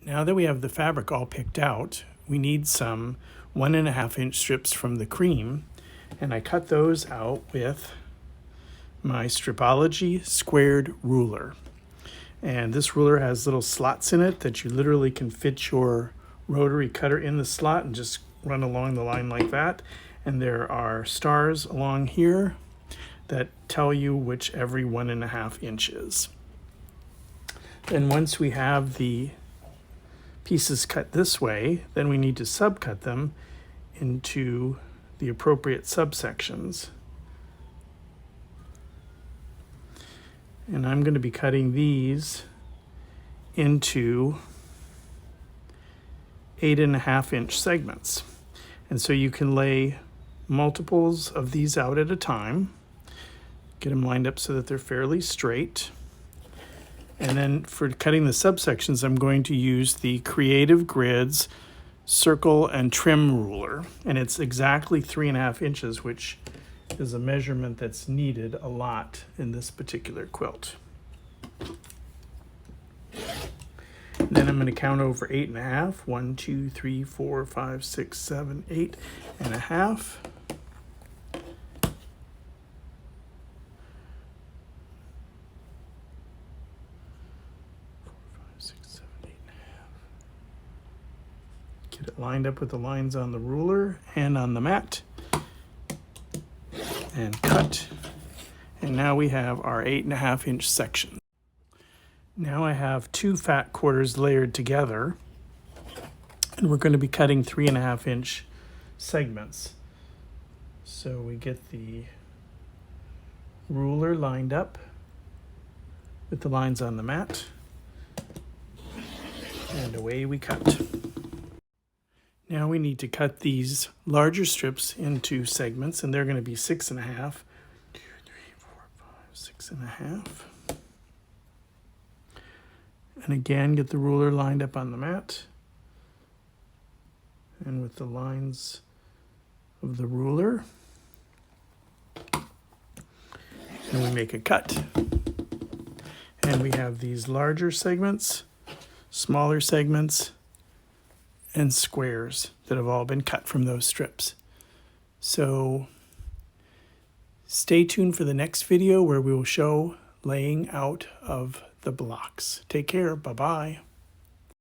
Now that we have the fabric all picked out, we need some 1.5-inch strips from the cream, and I cut those out with my Stripology Squared ruler. And this ruler has little slots in it that you literally can fit your rotary cutter in the slot and just run along the line like that. And there are stars along here that tell you which every 1.5 inches. Then once we have the pieces cut this way, then we need to subcut them into the appropriate subsections. And I'm going to be cutting these into 8.5-inch segments. And so you can lay multiples of these out at a time, get them lined up so that they're fairly straight. And then for cutting the subsections, I'm going to use the Creative Grids Circle and Trim ruler. And it's exactly 3.5 inches, which is a measurement that's needed a lot in this particular quilt. Then I'm going to count over 8.5. 1, 2, 3, 4, 5, 6, 7, 8.5. Get it lined up with the lines on the ruler and on the mat. And cut. And now we have our 8.5-inch section. Now I have 2 fat quarters layered together, and we're going to be cutting 3.5-inch segments. So we get the ruler lined up with the lines on the mat, and away we cut. Now we need to cut these larger strips into segments, and they're going to be 6.5. 2, 3, 4, 5, 6.5. And again, get the ruler lined up on the mat and with the lines of the ruler. And we make a cut. And we have these larger segments, smaller segments, and squares that have all been cut from those strips. So stay tuned for the next video where we will show laying out of the blocks. Take care. Bye-bye.